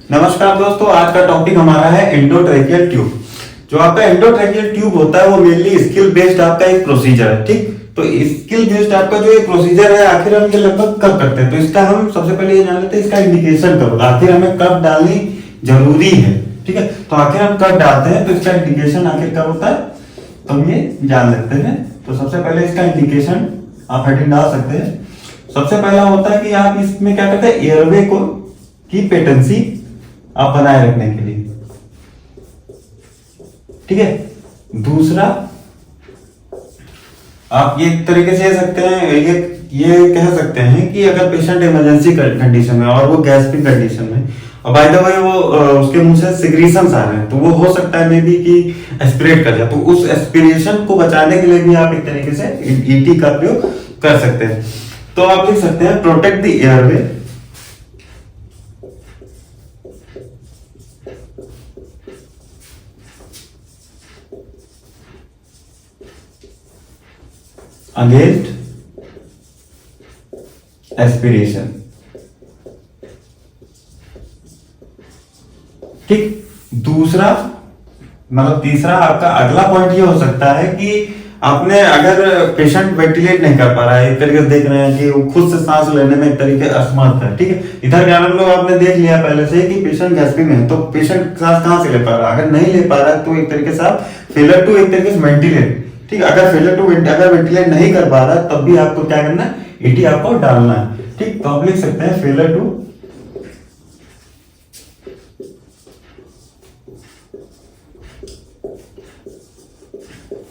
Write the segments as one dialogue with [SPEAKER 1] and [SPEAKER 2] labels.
[SPEAKER 1] नमस्कार दोस्तों, आज का टॉपिक हमारा है एंडोट्रेकियल ट्यूब। जो आपका एंडोट्रेकियल ट्यूब होता है वो मेनली स्किल बेस्ड आपका एक प्रोसीजर है। ठीक, तो स्किल बेस्ड आपका जो एक प्रोसीजर है आखिर हम ये लगभग कब करते हैं, तो इसका हम सबसे पहले ये जान लेते हैं इसका इंडिकेशन कब, आखिर हमें कब डालनी जरूरी है। ठीक है, तो आखिर हम कब डालते हैं तो इसका इंडिकेशन आखिर कब होता है तो हम ये जान लेते हैं। तो सबसे पहले इसका इंडिकेशन आप हेडिंग डाल सकते हैं। सबसे पहला होता है कि आप इसमें क्या करते हैं, एयरवे को की पेटेंसी आप बनाए रखने के लिए। ठीक है, दूसरा आप ये तरीके से सकते हैं, ये कह सकते हैं कि अगर पेशेंट इमरजेंसी कंडीशन में और वो गैस्पिंग कंडीशन में और बाय द वे वो उसके मुंह से सिक्रीशंस आ रहे हैं तो वो हो सकता है मे बी कि एस्पिरेट कर जाए, तो उस एस्पिरेशन को बचाने के लिए भी आप एक तरीके से ईटी का प्रयोग कर सकते हैं। तो आप लिख सकते हैं protect the airway against aspiration. ठीक, दूसरा मतलब तीसरा आपका अगला पॉइंट ये हो सकता है कि आपने अगर पेशेंट वेंटिलेट नहीं कर पा रहा है, एक तरीके से देख रहे हैं कि वो खुद से सांस लेने में एक तरीके असमर्थ है। ठीक है, इधर क्या लोग आपने देख लिया पहले से कि पेशेंट गैस्पिंग में है, तो पेशेंट सांस कहां से ले पा रहा है, अगर नहीं ले पा रहा है तो एक तरीके से आप फेलर टू एक तरीके से वेंटिलेट। ठीक है, अगर फेलर टू अगर वेंटिलेट नहीं कर पा रहा है तब भी आपको क्या करना है, ईटी आपको डालना है। ठीक, तो आप लिख सकते हैं फेलर टू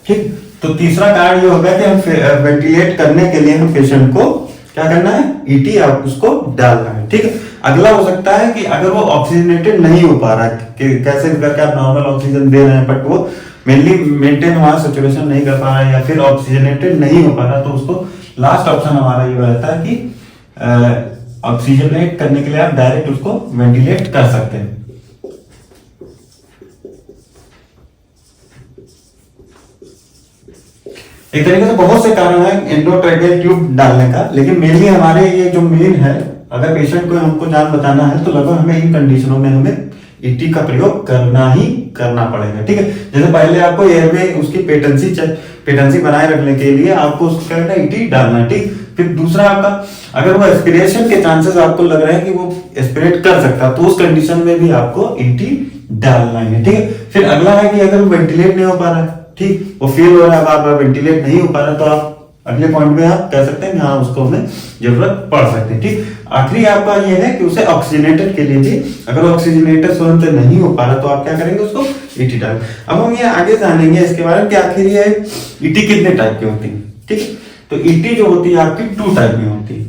[SPEAKER 1] ठीक। तो तीसरा कारण ये होगा कि हम वेंटिलेट करने के लिए हम पेशेंट को क्या करना है, ईटी आप उसको डालना है। ठीक है, अगला हो सकता है कि अगर वो ऑक्सीजनेटेड नहीं हो पा रहा है, कि कैसे भी करके आप नॉर्मल ऑक्सीजन दे रहे हैं बट वो मेनली मेंटेन हमारा सैचुरेशन नहीं कर पा रहा है या फिर ऑक्सीजनेटेड नहीं हो पा रहा, तो उसको लास्ट ऑप्शन हमारा ये रहता है कि ऑक्सीजनेट करने के लिए आप डायरेक्ट उसको वेंटिलेट कर सकते हैं। एक तरीके से बहुत से कारण है एंडोट्रेकियल ट्यूब डालने का, लेकिन मेनली हमारे ये जो मेन है, अगर पेशेंट को हमको जान बताना है तो लगभग हमें इन कंडीशनों में हमें ईटी का प्रयोग करना ही करना पड़ेगा। ठीक है, जैसे पहले आपको एयरवे उसकी पेटेंसी बनाए रखने के लिए आपको उसको क्या करना है, ईटी डालना है। ठीक, फिर दूसरा आपका अगर वो एस्पिरेशन के चांसेस आपको लग रहे हैं कि वो एस्पिरेट कर सकता है तो उस कंडीशन में भी आपको ईटी डालना है। ठीक है, फिर अगला है कि अगर वो वेंटिलेट नहीं हो पा रहा है, ठीक, वो फेल हो रहा है, बार बार वेंटिलेट नहीं हो पा रहा, तो आप अगले पॉइंट में आप कह सकते हैं हाँ उसको हमें जरूरत पड़ सकती है। ठीक, आखिरी आपका ये है कि उसे ऑक्सीजनेटेड के लिए भी अगर ऑक्सीजनेटेड स्वयं से नहीं हो पा रहा तो आप क्या करेंगे, उसको ईटी डाल। अब हम ये आगे जानेंगे इसके बारे में कि आखिर ये ईटी कितने टाइप की होती है। ठीक, तो ईटी जो होती है आपकी 2 टाइप में होती है।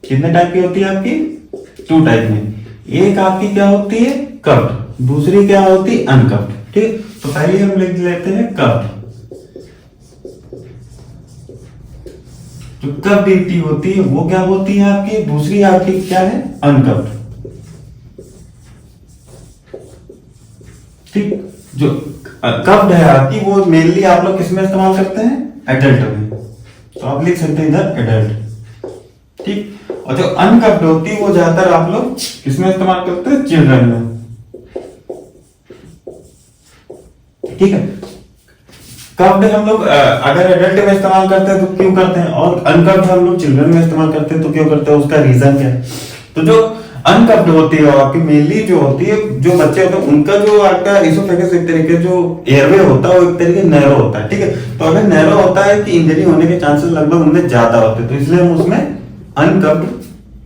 [SPEAKER 1] कितने टाइप की होती है आपकी, 2 टाइप में। एक आपकी क्या होती है, कप्ड, दूसरी क्या होती है, अनकप्ड। ठीक, तो पहले हम लिख लेते हैं कप्ड। जो कप्ड ईटी होती है वो क्या होती है आपकी, दूसरी आपकी क्या है, अनकप्ड। ठीक, जो कप्ड है आपकी वो मेनली आप लोग किसमें इस्तेमाल करते हैं, एडल्ट में, तो आप लिख सकते हैं इधर एडल्ट। ठीक, और जो अनकप्ड होती है वो ज्यादातर आप लोग किसमें इस्तेमाल करते हैं, चिल्ड्रन में। ठीक है, कप्ड हम लोग अगर एडल्ट में इस्तेमाल करते हैं तो क्यों करते हैं, और अनकप्ड हम लोग चिल्ड्रन में इस्तेमाल करते हैं तो क्यों करते हैं, उसका रीजन क्या है। तो जो अनकप्ड होती है आपकी मेनली जो होती है, जो बच्चे होते हैं उनका जो आपका इसोफेगस एक तरीके जो एयरवे होता है वो एक तरीके नैरो होता है। ठीक है, तो अगर नैरो होता है कि इंजरी होने के चांसेस लगभग उनमें ज्यादा होते हैं, तो इसलिए हम उसमें अनकप्ड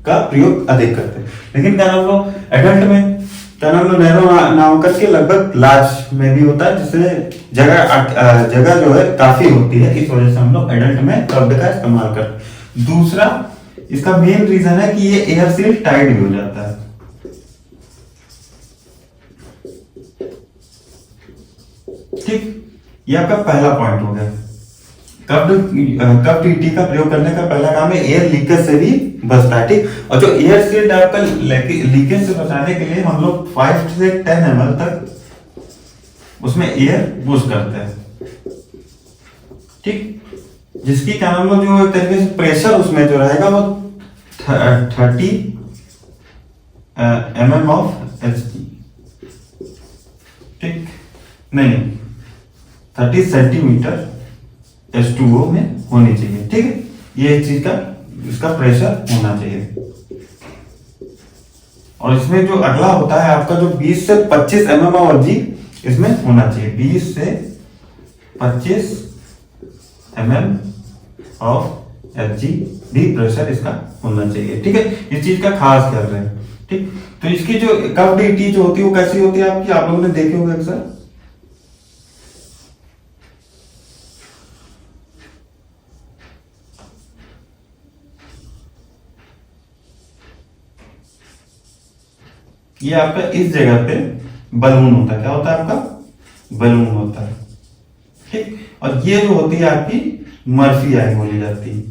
[SPEAKER 1] का प्रयोग अधिक करते हैं। लेकिन क्या नाम लो एडल्ट में क्या नाम लो नैरो ना होकर के लगभग लार्ज में भी होता है, जिससे जगह जो है काफी होती है, इस वजह से हम लोग एडल्ट में कप्ड का इस्तेमाल करते हैं। दूसरा इसका मेन रीजन है कि ये एयर से टाइट भी हो जाता है। ठीक, ये आपका पहला पॉइंट हो गया। कप्ड ईटी का प्रयोग करने का पहला काम है एयर लीकेज से भी बचता है। ठीक, और जो एयर सील्ड आपका लीकेज से बचाने के लिए हम लोग 5 से 10 ml तक उसमें एयर पुश करते हैं। ठीक, जिसकी क्या नाम है जो एक तरीके से प्रेशर उसमें जो रहेगा वो 30 mm ऑफ Hg, ठीक, नहीं 30 सेंटीमीटर H2O में होनी चाहिए, ठीक है। ये एक चीज का इसका प्रेशर होना चाहिए। और इसमें जो अगला होता है आपका जो 20 से 25 mm ऑफ Hg इसमें होना चाहिए, 20 से 25 mm ऑफ Hg भी प्रेशर इसका होना चाहिए, ठीक है। इस चीज का खास ख्याल रहे, ठीक। तो इसकी जो कर्व्ड ईटी जो होती है वो कैसी होती है आपकी, आप लोगों ने देखे होंगे अक्सर, ये आपका इस जगह पे बलून होता है, क्या होता है आपका, बलून होता है, ठीक। और ये जो होती है आपकी मर्फी आई बोली जाती है,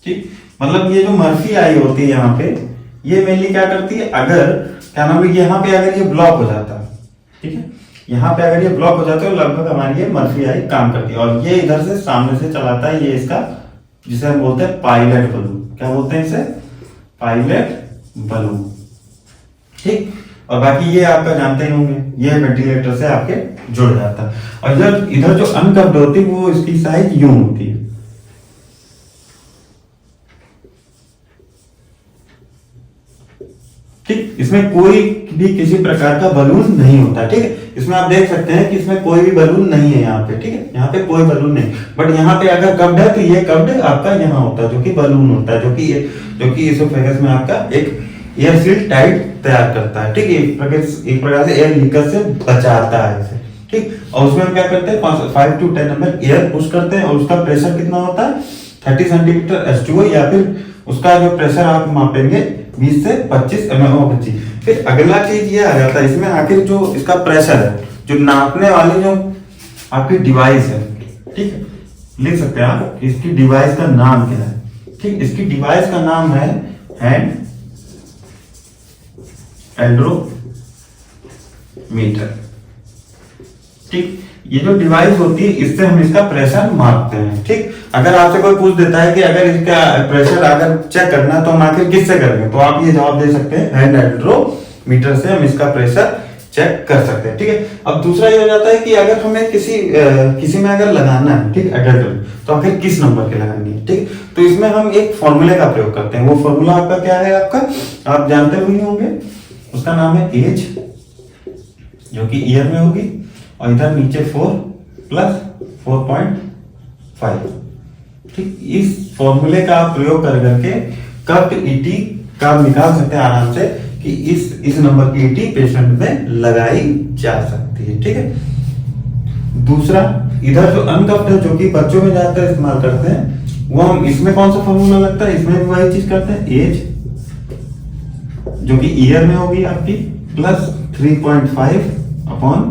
[SPEAKER 1] ठीक। मतलब ये जो मर्फी आई होती है यहाँ पे, ये मेनली क्या करती है, अगर क्या नाम है, यहाँ पे अगर ये ब्लॉक हो जाता है, ठीक है, यहाँ पे अगर ये ब्लॉक हो जाता है, लगभग हमारी ये मर्फी आई काम करती है। और ये इधर से सामने से चलाता है, ये इसका जिसे हम बोलते हैं पायलट बलून, क्या बोलते हैं इसे, पायलट बलून, ठीक। और बाकी ये आपका जानते ही होंगे, ये वेंटिलेटर से आपके जुड़ जाता है। और इधर इधर जो अनकप्ड होती है वो इसकी साइज यूं होती है, ठीक। इसमें कोई भी किसी प्रकार का बलून नहीं होता, ठीक है। इसमें आप देख सकते हैं कि इसमें कोई भी बलून नहीं है यहाँ पे, ठीक है, यहाँ पे कोई बलून नहीं। बट यहाँ पे अगर कप्ड है तो ये कप्ड आपका यहाँ होता है, जो कि बलून होता है, जो कि इसोफेगस में आपका एक एयर सील टाइट तैयार करता है, ठीक है। एक प्रकार से एयर लीकेज से बचाता है इसे, ठीक। और उसमें हम क्या करते हैं, 5 to 10 ml एयर पुश करते हैं, और उसका प्रेशर कितना होता है, 30 सेंटीमीटर H2O, या फिर उसका जो प्रेशर आप मापेंगे 20 से 25 mm ऑफ Hg। फिर अगला चीज ये आ जाता है इसमें, आखिर जो इसका प्रेशर है, जो नापने वाली जो आपकी डिवाइस है, ठीक है, लिख सकते हैं आप, इसकी डिवाइस का नाम क्या है, ठीक। इसकी डिवाइस का नाम है हैंड एल्ड्रोमीटर, ठीक। ये जो डिवाइस होती है इससे हम इसका प्रेशर मापते हैं, ठीक। अगर आपसे कोई पूछ देता है कि अगर इसका प्रेशर अगर चेक करना है तो हम आखिर किससे करेंगे, तो आप ये जवाब दे सकते हैं, हैंड एल्ड्रोमीटर से हम इसका प्रेशर चेक कर सकते हैं, ठीक है। अब दूसरा ये हो जाता है कि अगर हमें किसी में अगर लगाना है, ठीक, एडेल्टर, तो आखिर किस नंबर के लगानी है, ठीक। तो इसमें हम एक फॉर्मूले का प्रयोग करते हैं। वो फॉर्मूला आपका क्या है, आपका आप जानते हुए होंगे, उसका नाम है एज, जो कि ईयर में होगी, और इधर नीचे 4 प्लस 4.5, ठीक। इस फॉर्मूले का आप प्रयोग कर करके कप्ड ईटी का निकाल सकते हैं आराम से कि इस नंबर की ईटी पेशेंट में लगाई जा सकती है, ठीक है। दूसरा, इधर जो अनकप्ड है, जो कि बच्चों में ज्यादातर इस्तेमाल करते हैं, वो हम इसमें कौन सा फॉर्मूला लगता है, इसमें भी वही चीज करते हैं, एज जो कि ईयर में होगी आपकी, प्लस 3.5/3,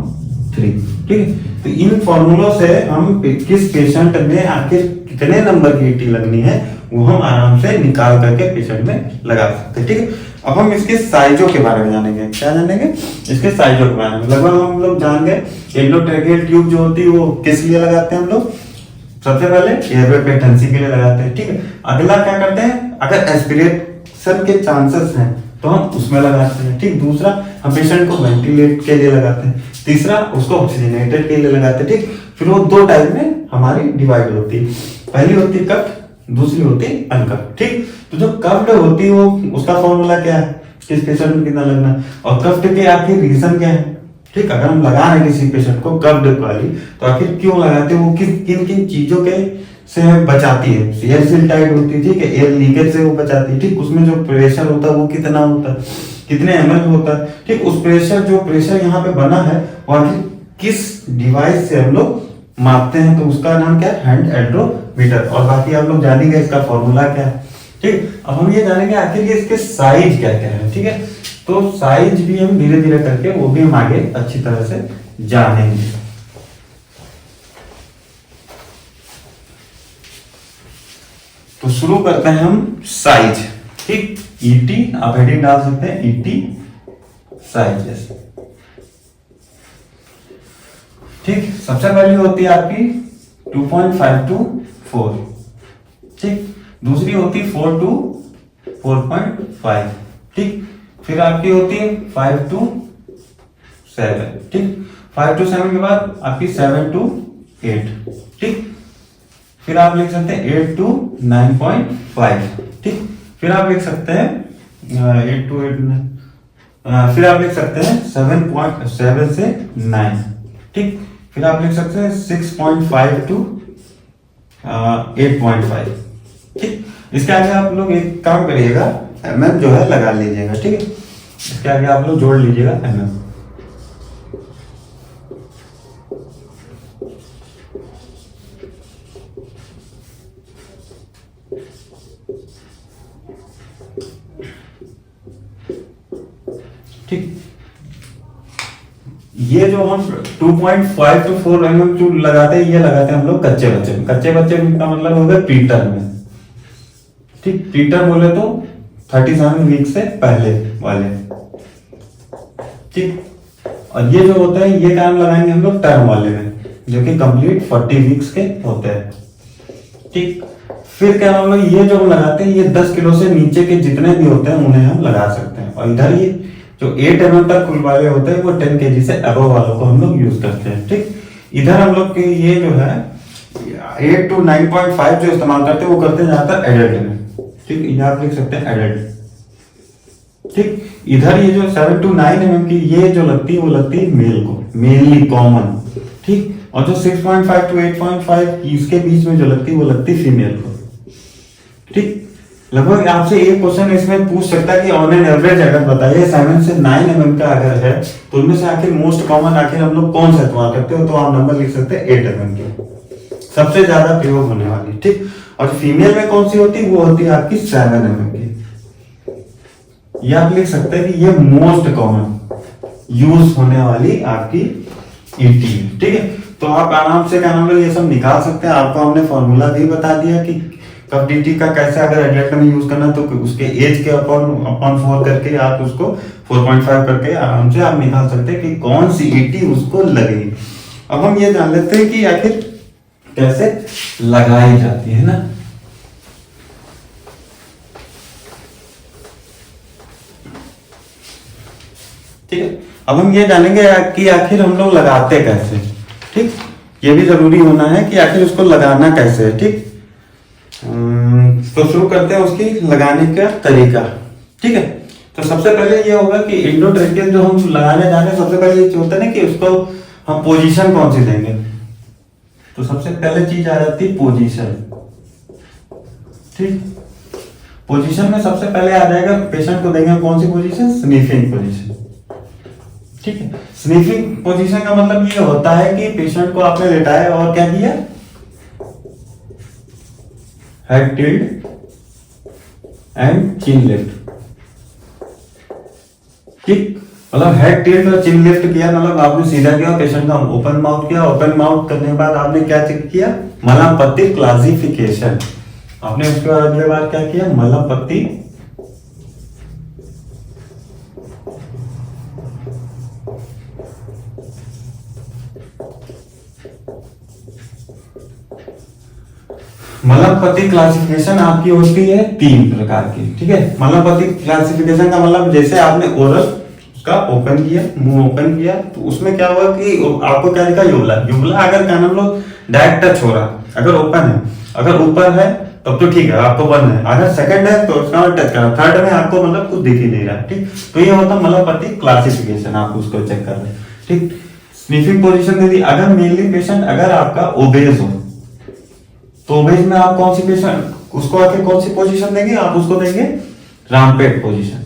[SPEAKER 1] ठीक है। तो इन फॉर्मूलों से हम किस पेशेंट में आखिर कितने नंबर की ईटी लगनी है वो हम आराम से निकाल करके पेशेंट में लगा सकते हैं, ठीक है। अब हम इसके साइजों के बारे में जानेंगे, क्या जानेंगे, इसके साइजों के बारे में। लगभग हम लोग जान गए एंडोट्रेकियल ट्यूब जो होती है वो किस लिए लगाते हैं हम लोग, सबसे पहले एयरवे पेटेंसी के लिए लगाते हैं, ठीक है। अगला क्या करते हैं, अगर एस्पिरेशन के चांसेस हैं तो हम उसमें लगाते हैं, ठीक। दूसरा, हम पेशेंट को वेंटिलेट के लिए लगाते हैं। तीसरा, उसको ऑक्सीजनेटेड के लिए लगाते हैं, ठीक। फिर वो दो टाइप में हमारी डिवाइड होती है, पहली होती है कप्ड, दूसरी होती है अनकप्ड, ठीक। तो जो कप्ड होती है वो उसका फॉर्मूला क्या है, किस पेशेंट में कितना लगना है, और कप्ड के आखिर रीजन क्या है, ठीक। अगर हम लगा रहे हैं किसी पेशेंट को कप्ड वाली, तो आखिर क्यों लगाते हैं, वो किन किन चीजों के से बचाती है, एयर सील टाइट होती है, ठीक है, एयर लीकेज से वो बचाती है, ठीक। उसमें जो प्रेशर होता है वो कितना होता है, कितने ml होता है, ठीक। उस प्रेशर यहाँ पे बना है वो आखिर किस डिवाइस से हम लोग मापते हैं, तो उसका नाम क्या है, हैंड एल्ड्रोमीटर। और बाकी आप लोग जानेंगे इसका फॉर्मूला क्या है, ठीक। अब हम ये जानेंगे आखिर ये इसके साइज क्या क्या है, ठीक है। तो साइज भी हम धीरे धीरे करके वो भी हम आगे अच्छी तरह से जानेंगे। तो शुरू करते हैं हम साइज, ठीक। ईटी आप हेडिंग डाल सकते हैं, ईटी साइजेस, ठीक। सबसे पहली होती है आपकी 2.5 to 4, ठीक। दूसरी होती 4 to 4.5, ठीक। फिर आपकी होती है 5 to 7, ठीक। 5 to 7 के बाद आपकी 7 to 8, ठीक। फिर आप लिख सकते हैं 8 to 9.5, ठीक। फिर आप लिख सकते हैं 8 to 8, फिर आप लिख सकते हैं 7.7 से 9, ठीक। फिर आप लिख सकते हैं 6.5 to 8.5, ठीक। इसके आगे आप लोग एक काम करिएगा, mm जो है लगा लीजिएगा, ठीक है। इसके आगे आप लोग जोड़ लीजिएगा mm। ठीक। ये जो हम 2.5 to 4 mm जो लगाते हैं, ये लगाते हैं हम लोग कच्चे बच्चे में। कच्चे बच्चे का मतलब हो गया प्रीटर में, ठीक। प्रीटर बोले तो 37 वीक से पहले वाले, ठीक। और ये जो होता है ये काम लगाएंगे हम लोग टर्म वाले में, जो कि कंप्लीट 40 वीक्स के होते हैं, ठीक। फिर क्या हम लोग ये जो हम लगाते हैं, ये 10 किलो से नीचे के जितने भी होते हैं उन्हें हम लगा सकते हैं। और इधर ये जो 8 mm तक कुल वाले होते हैं वो 10 kg से अबव वालों को हम लोग यूज करते हैं, ठीक। इधर हम लोग के ये जो है 8 to 9.5 जो इस्तेमाल करते हैं वो करते हैं ज्यादातर एडल्ट में, ठीक। यहाँ आप लिख सकते हैं एडल्ट, ठीक। इधर ये जो 7 to 9 mm की ये जो लगती है वो लगती है मेल को, मेनली कॉमन, ठीक। और जो 6.5 to 8.5 इसके बीच में जो लगती है वो लगती है फीमेल को, ठीक। लगभग आपसे एक क्वेश्चन इसमें पूछ सकता है कि ऑन एन एवरेज अगर बताइए 7 से 9 mm का अगर है तो उनमें से आखिर मोस्ट कॉमन आखिर हम लोग कौन सा इस्तेमाल करते हो, तो आप नंबर लिख सकते हैं 8 mm की, सबसे ज्यादा प्रयोग होने वाली, ठीक। और फीमेल में कौन सी होती है, वो होती है आपकी 7 mm की। ये आप लिख सकते हैं कि ये मोस्ट कॉमन यूज होने वाली आपकी ईटी है, ठीक है। तो आप आराम से क्या नाम लो ये सब निकाल सकते हैं। आपको हमने फॉर्मूला भी बता दिया कि कब डीटी का कैसे अगर एडल्ट में यूज करना, तो उसके एज के अपॉन 4 करके आप उसको 4.5 करके आराम से आप निकाल सकते हैं कि कौन सी ईटी उसको लगेगी। अब हम ये जान लेते हैं कि आखिर कैसे लगाई जाती है ना। ठीक है, अब हम ये जानेंगे कि आखिर हम लोग लगाते कैसे, ठीक। ये भी जरूरी होना है कि आखिर उसको लगाना कैसे है, ठीक। तो शुरू करते हैं उसकी लगाने का तरीका, ठीक है। तो सबसे पहले ये होगा कि इंडोट्रेकियल जो हम लगाने जा रहे हैं, सबसे पहले ये होता है ना कि उसको हम पोजीशन कौन सी देंगे। तो सबसे पहले चीज आ जाती है पोजीशन, ठीक। पोजीशन में सबसे पहले आ जाएगा पेशेंट को देंगे कौन सी पोजीशन, स्निफिंग पोजीशन, ठीक है। स्निफिंग पोजीशन का मतलब ये होता है कि पेशेंट को आपने लेटाया और क्या किया, head tilt and chin lift, ठीक। मतलब हेड टिल्ट और चिन लिफ्ट किया, मतलब आपने सीधा किया, पेशेंट का ओपन माउथ किया। ओपन माउथ करने के बाद आपने क्या चेक किया, मलमपट्टी क्लासिफिकेशन। आपने उसके अगले बार क्या किया, मलमपट्टी मलमपट्टी क्लासिफिकेशन आपकी होती है 3 प्रकार की, ठीक है। मलमपट्टी क्लासिफिकेशन का मतलब जैसे आपने ओरल उसका ओपन किया, मुंह ओपन किया, तो उसमें क्या हुआ कि आपको क्या दिखा, युवला। युवला अगर क्या नाम लोग डायरेक्ट टच हो रहा, अगर ओपन है, अगर ऊपर है तब तो ठीक है, आपको बंद है। अगर सेकंड है तो उसका टच करा, थर्ड में आपको मतलब कुछ दिख ही नहीं रहा, ठीक। तो ये होता है मलमपट्टी क्लासिफिकेशन, आप उसको चेक कर रहे हैं, ठीक। स्निफिंग पोजीशन दे दी। अगर मेनली पेशेंट अगर आपका ओबेज हो तो ओबेज में आप कौन सी पेशेंट उसको आके कौन सी पोजीशन देंगे, आप उसको देंगे रामपेट पोजीशन,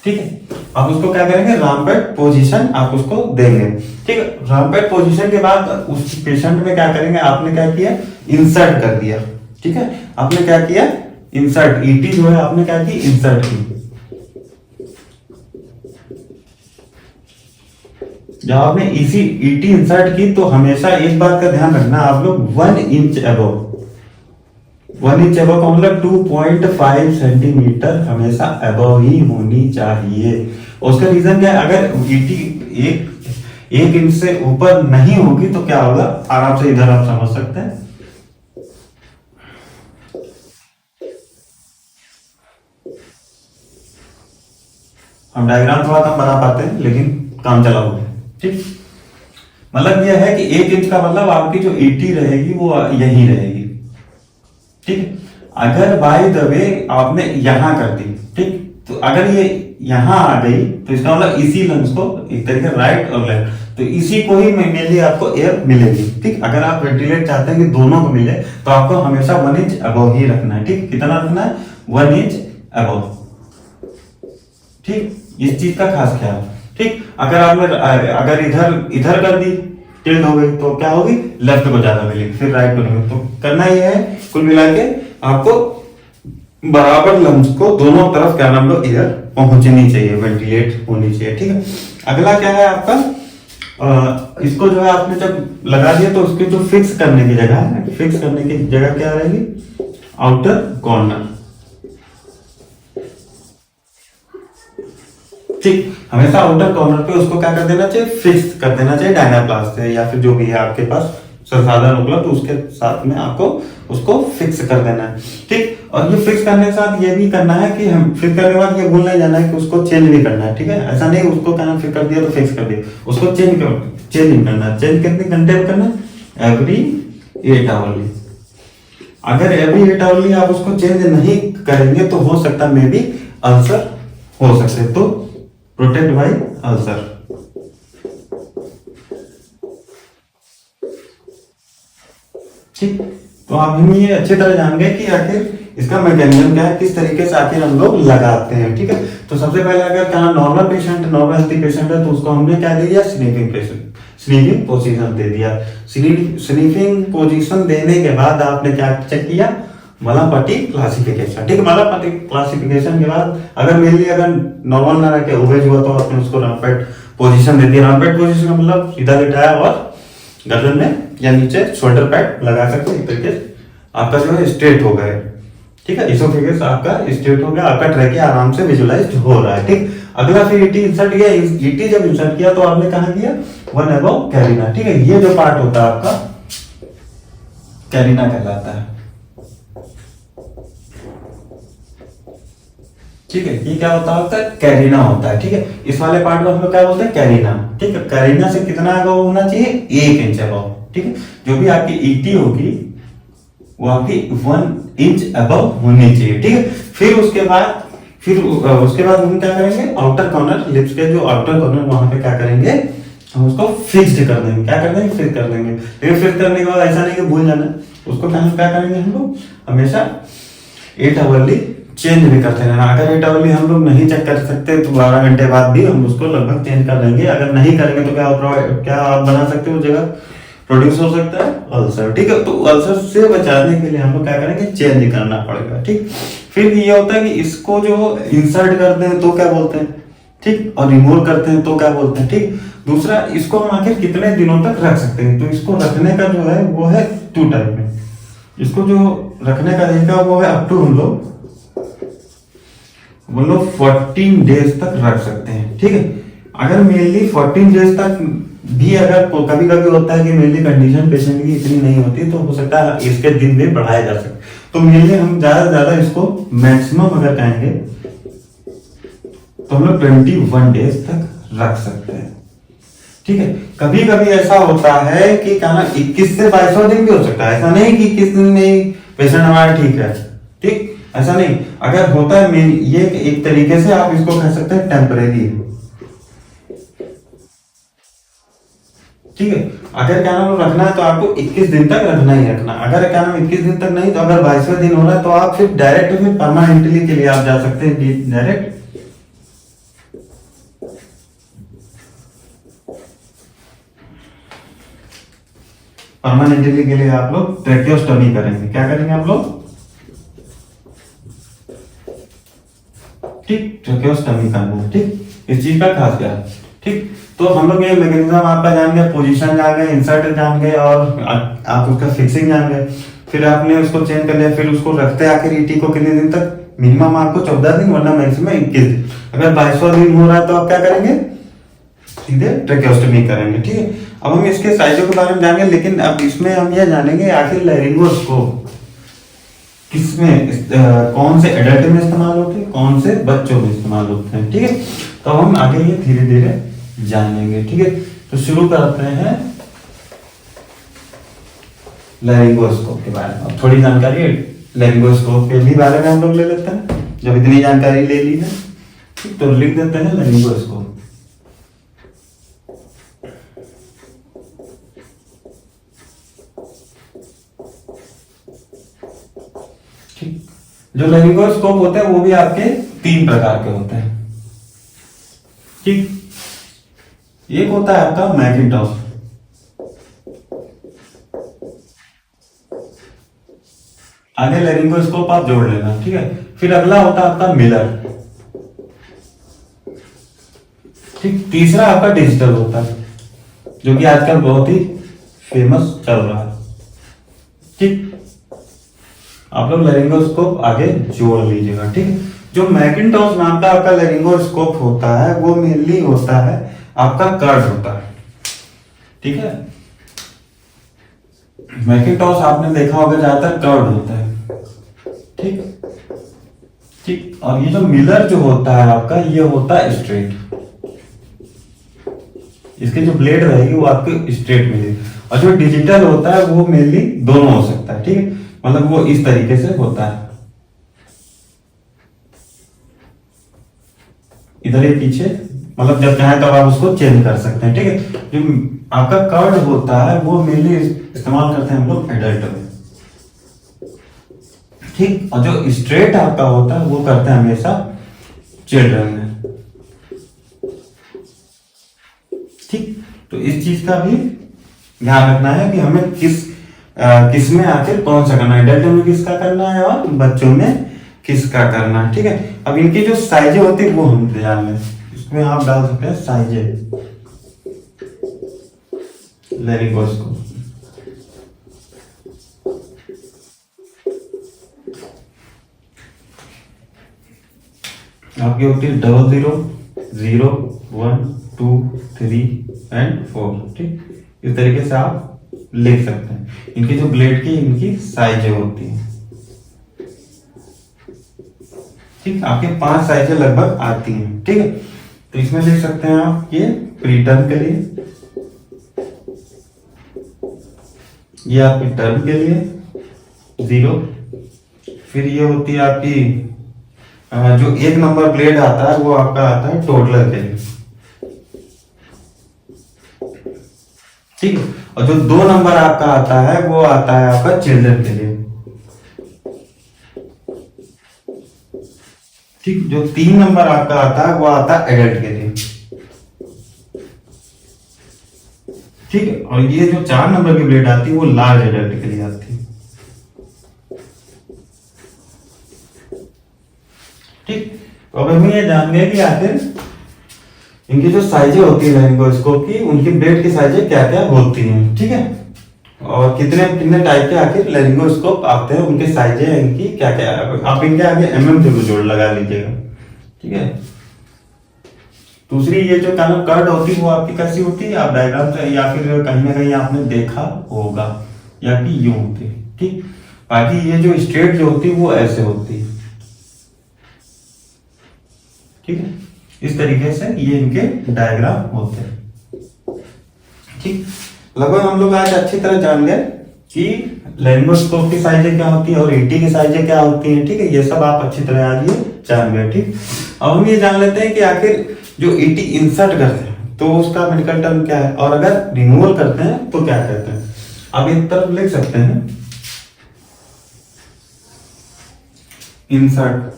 [SPEAKER 1] ठीक है। आप उसको क्या करेंगे, रामपेट पोजीशन आप उसको देंगे, ठीक है। रामपेट पोजीशन के बाद उस पेशेंट में क्या करेंगे, आपने क्या किया, इंसर्ट कर दिया, ठीक है। आपने क्या किया, इंसर्ट, ईटी जो है आपने क्या की, इंसर्ट की। जब आपने इसी ईटी इंसर्ट की तो हमेशा एक बात का ध्यान रखना, आप लोग 1 इंच अबव, 1 इंच अबव का मतलब 2.5 सेंटीमीटर हमेशा अबव ही होनी चाहिए। उसका रीजन क्या है, अगर ईटी 1 इंच से ऊपर नहीं होगी तो क्या होगा, आराम से इधर आप समझ सकते हैं। हम डायग्राम थोड़ा कम बना पाते हैं लेकिन काम चला हो गया। ठीक, मतलब यह है कि 1 इंच का मतलब आपकी जो ईटी रहेगी वो यही रहेगी। ठीक, अगर बाय द वे आपने यहां कर दी, ठीक, तो अगर ये यहां आ गई तो इसका मतलब इसी लंग्स को एक तरीके राइट और लेफ्ट, तो इसी को ही मेनली आपको एयर मिलेगी। ठीक, अगर आप वेंटिलेट चाहते हैं कि दोनों को मिले तो आपको हमेशा 1 इंच अबव ही रखना है। ठीक, कितना रखना है, 1 इंच अबव। ठीक, इस चीज का खास ख्याल। ठीक, अगर आपने अगर इधर कर दी, टिल्ट हो गई तो क्या होगी, लेफ्ट को ज्यादा मिलेगी, फिर राइट को नहीं। तो करना ये है कुल मिला के आपको बराबर लंग्स को दोनों तरफ क्या नाम लो एयर पहुंचनी चाहिए, वेंटिलेट होनी चाहिए। ठीक है, अगला क्या है आपका, इसको जो है आपने जब लगा दिया तो उसके जो फिक्स करने की जगह है, फिक्स करने की जगह क्या रहेगी, आउटर कॉर्नर। ठीक, हमेशा आउटर कॉर्नर पे उसको क्या कर देना चाहिए, फिक्स कर देना चाहिए डायनाप्लास्ट से या फिर जो भी है आपके पास संसाधन उपलब्ध, तो उसके साथ में आपको उसको फिक्स कर देना है। ठीक, और ये फिक्स करने के साथ ये भी करना है कि हम फिक्स करने के बाद ये भूल नहीं जाना है कि उसको चेंज भी करना है। ठीक है, ऐसा नहीं उसको क्या फिक्स कर दिया तो फिक्स कर दिया, उसको चेंज नहीं करना। चेंज कितने घंटे में करना है, एवरी 8 आवरली। अगर एवरी 8 आवरली आप उसको चेंज नहीं करेंगे तो हो सकता है मे बी अल्सर हो सकते हैं, तो प्रोटेक्ट बाय अल्सर। ठीक, तो आप हम ये अच्छी तरह जान गए कि आखिर इसका मैकेनिज्म क्या है, किस तरीके से आखिर हम लोग लगाते हैं। ठीक है, तो सबसे पहले अगर क्या normal patient, normal healthy patient है तो उसको हमने क्या दे दिया, स्नीफिंग पेशेंट, स्नीफिंग पोजीशन दे दिया। स्नीफिंग पोजीशन देने के बाद आपने क्या चेक किया, मलापट्टी क्लासिफिकेशन। ठीक है, मलापट्टी क्लासिफिकेशन के बाद अगर मेनली अगर नॉर्मल ना रखे ओवेज हुआ तो आपने उसको रैम्पेट पोजीशन दे दिया। रैम्पेट पोजीशन मतलब सीधा लिटाया और गर्दन में या नीचे शोल्डर पैड लगा करके एक तरीके से आपका जो है स्ट्रेट हो गया। ठीक है, इसोफेगस आपका स्ट्रेट हो गया, आपका ट्रैकिया आराम से विजुलाइज हो रहा है। ठीक, अगला फिर ईटी इंसर्ट किया, ईटी जब इंसर्ट किया तो आपने कहा किया, 1 अबव कैरिना। ठीक है, ये जो पार्ट होता है आपका कैरिना कहलाता है। ठीक है, ये क्या होता है, कैरिना होता है। ठीक है, इस वाले पार्ट को हम लोग क्या बोलते हैं, कैरिना। ठीक है, कैरिना से कितना अबव होना चाहिए, 1 इंच अबव। ठीक है, जो भी आपकी ईटी होगी वो आपकी 1 इंच अबव होनी चाहिए। ठीक है, फिर उसके बाद हम क्या करेंगे, आउटर कॉर्नर लिप्स के जो आउटर कॉर्नर वहां पे क्या करेंगे, हम उसको फिक्स्ड कर देंगे। क्या कर देंगे, फिक्स कर देंगे। लेकिन फिक्स करने के बाद ऐसा नहीं कि भूल जाना, उसको क्या करेंगे हम लोग हमेशा 8 आवरली चेंज भी करते रहना। अगर 8 आवरली हम लोग नहीं चेक कर सकते तो 12 घंटे बाद भी हम उसको लगभग चेंज कर लेंगे। अगर नहीं करेंगे तो क्या आप बना सकते हो, जगह प्रोड्यूस हो सकता है अल्सर। ठीक है, तो अल्सर से बचाने के लिए हम लोग क्या करेंगे, चेंज करना पड़ेगा। ठीक, फिर ये होता है कि इसको जो इंसर्ट करते हैं तो क्या बोलते हैं, ठीक, और रिमूव करते हैं तो क्या बोलते हैं। ठीक, दूसरा इसको हम आखिर कितने दिनों तक रख सकते हैं, तो इसको रखने का जो है वो है 2 टाइप में। इसको जो रखने का तरीका वो है अप टू हम लोग 14 डेज तक रख सकते हैं। ठीक है, अगर मेनली 14 डेज तक भी अगर कभी कभी होता है कि मेनली कंडीशन पेशेंट की इतनी नहीं होती तो हो सकता है इसके दिन भी बढ़ाया जा सकता है। तो मेनली हम ज्यादा से ज्यादा इसको मैक्सिमम अगर कहेंगे तो हम लोग 21 डेज तक रख सकते हैं। ठीक है, कभी कभी ऐसा होता है कि क्या ना 21 से 22वां दिन भी हो सकता है। ऐसा नहीं कि 21 दिन में पेशेंट हमारा ठीक है। ठीक, ऐसा नहीं। अगर होता है ये एक तरीके से आप इसको कह सकते हैं टेम्परेरी। ठीक है, अगर क्या नाम रखना है तो आपको 21 दिन तक रखना ही रखना। अगर क्या नाम 21 दिन तक नहीं तो अगर 22वें दिन हो रहा है तो आप फिर डायरेक्ट फिर परमानेंटली के लिए आप जा सकते हैं डायरेक्ट परमानेंटली के लिए आप लोग ट्रैकियोस्टोमी करेंगे। क्या करेंगे आप लोग, ठीक, ट्रैकियोस्टोमी करना है। ठीक, इस चीज का खास ख्याल। ठीक, तो हम लोग ये मैकेनिज्म आपका जान गए, पोजीशन जान गए, इंसर्ट जान गए और आप उसका फिक्सिंग जान गए। फिर आपने उसको चेंज कर लिया, फिर उसको रखते आखिर ईटी को कितने दिन तक, मिनिमम आपको 14 दिन वरना मैक्सिमम 21 दिन। अगर 22वां दिन हो रहा है तो आप क्या करेंगे, सीधे ट्रेकेओस्टमी करेंगे। ठीक है, अब हम इसके साइजों के बारे में जानेंगे, लेकिन अब इसमें हम यह जानेंगे आखिर लैरिंगोस्कोप किसमें कौन से एडल्ट में इस्तेमाल होते हैं, कौन से बच्चों में इस्तेमाल होते हैं। ठीक है, तो हम आगे ये धीरे धीरे जानेंगे। ठीक है, तो शुरू करते हैं लैरिंगोस्कोप के बारे में। अब थोड़ी जानकारी लैरिंगोस्कोप के भी बारे में हम लोग ले लेते हैं। जब इतनी जानकारी ले ली है तो लिख देते हैं लैरिंगोस्कोप। ठीक, जो लैरिंगोस्कोप होते हैं वो भी आपके 3 प्रकार के होते हैं। ठीक, एक होता है आपका मैकिन्टॉश, आगे लैरिंगोस्कोप आप जोड़ लेना। ठीक है, फिर अगला होता है आपका मिलर। ठीक, तीसरा आपका डिजिटल होता है जो कि आजकल बहुत ही फेमस चल रहा है। ठीक, आप लोग लैरिंगोस्कोप आगे जोड़ लीजिएगा। ठीक है, जो मैकिन्टॉश नाम का आपका लैरिंगोस्कोप होता है वो मेनली होता है आपका कर्ड होता है। ठीक है, मैकिन्टॉश आपने देखा होगा ज्यादातर कर्ड होता है। ठीक ठीक, और ये जो मिलर जो होता है आपका ये होता है स्ट्रेट। इसकी जो ब्लेड रहेगी वो आपको स्ट्रेट मिलेगी। और जो डिजिटल होता है वो मेनली दोनों हो सकता है। ठीक है, मतलब वो इस तरीके से होता है, इधर ही पीछे, मतलब जब चाहे तब आप उसको चेंज कर सकते हैं। ठीक है, जो आपका कर्ड होता है वो मेनली इस्तेमाल करते हैं हम लोग एडल्ट में। ठीक, और जो स्ट्रेट आपका होता है वो करते हैं हमेशा चिल्ड्रन में। ठीक, तो इस चीज का भी ध्यान रखना है कि हमें किस में आखिर कौन सा करना है, एडल्ट में किसका करना है और बच्चों में किसका करना है। ठीक है, अब इनकी जो साइजें होती है वो हम ध्यान लें। इसमें आप डाल सकते हैं साइजें लैरिंगोस्कोप। आपकी होती है 00, 0, 1, 2, 3 एंड 4। ठीक, इस तरीके से आप लिख सकते हैं। इनकी जो ब्लेड की इनकी साइजें होती हैं। ठीक, आपके 5 साइजें लगभग आती हैं। ठीक है, तो इसमें लिख सकते हैं आप ये प्रीटर्म के लिए, ये आपकी टर्म के लिए 0, फिर ये होती है आपकी जो 1 नंबर ब्लेड आता है वो आपका आता है टोडलर के लिए। ठीक है, और जो 2 नंबर आपका आता है वो आता है आपका चिल्ड्रन के लिए। ठीक, जो 3 नंबर आपका आता है वो आता है एडल्ट के लिए। ठीक है, और ये जो 4 नंबर की ब्लेड आती है वो लार्ज एडल्ट के लिए आती है। ठीक, तो अब हम ये जान गए कि आखिर इनकी जो साइजें होती है लैरिंगोस्कोप की, उनकी ब्लेड की साइजें क्या क्या होती हैं। ठीक है, और कितने कितने टाइप के आखिर लैरिंगोस्कोप आते हैं, उनके साइजें इनकी क्या क्या है। आप इनके आगे mm जरूर जोड़ लगा लीजिएगा। ठीक है, दूसरी ये जो कान कर्ड होती है वो आपकी कैसी होती है, आप डायग्राम से या फिर कहीं ना कहीं आपने देखा होगा, या कि यूं होती है। ठीक, बाकी ये जो स्ट्रेट जो होती है वो ऐसे होती है। ठीक है, इस तरीके से ये इनके डायग्राम होते हैं। ठीक, लगभग हम लोग आज अच्छी तरह जान गए कि लैरिंगोस्कोप की साइजें क्या होती है और ईटी की साइजें क्या होती हैं। ठीक है, ये सब आप अच्छी तरह आज ये जान गए। ठीक, अब हम ये जान लेते हैं कि आखिर जो ईटी इंसर्ट करते हैं तो उसका मेडिकल टर्म क्या है, और अगर रिमूवल करते हैं तो क्या कहते हैं। अब एक तरफ लिख सकते हैं इंसर्ट,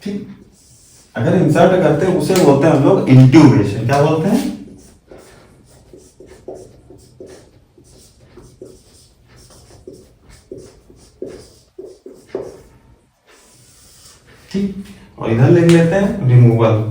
[SPEAKER 1] ठीक, अगर इंसर्ट करते हैं उसे बोलते हैं हम लोग इंट्यूबेशन। क्या बोलते हैं, ठीक, और इधर लिख लेते हैं रिमूवल।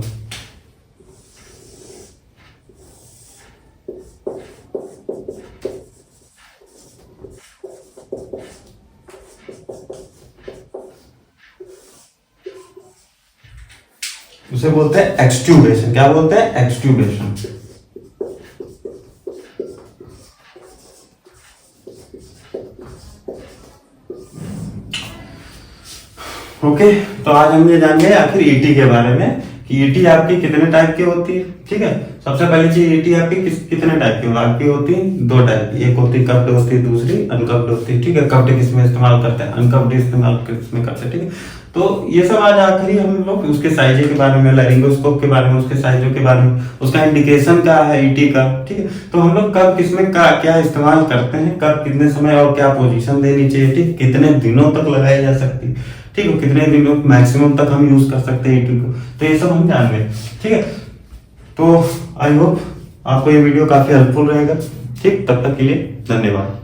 [SPEAKER 1] उसे बोलते हैं एक्सट्यूबेशन। क्या बोलते हैं? एक्सट्यूबेशन। ओके, तो आज हम ये जान गए आखिर ईटी के बारे में कि ईटी आपकी कितने टाइप की होती है। ठीक है, सबसे पहली चीज ईटी आपकी कितने टाइप की आपकी होती है? दो टाइप की, एक होती है कप्ड होती है, दूसरी अनकप्ड होती है। ठीक है, कप्ड किसमें इस्तेमाल करते हैं, अनकप्ड इस्तेमाल किसमें करते हैं। ठीक है, तो ये सब आज आखिरी हम लोग उसके साइज के बारे में, लैरिंगोस्कोप के बारे में, उसके साइजों के बारे में, उसका इंडिकेशन क्या है ईटी का। ठीक है, तो हम लोग कब किसमें क्या इस्तेमाल करते हैं, कब कितने समय और क्या पोजीशन देनी चाहिए, ठीक, कितने दिनों तक लगाई जा सकती, ठीक है, कितने दिनों मैक्सिमम तक हम यूज कर सकते हैं ईटी को, तो ये सब हम जान गए। ठीक है, तो आई होप आपको ये वीडियो काफी हेल्पफुल रहेगा। ठीक, तब तक के लिए धन्यवाद।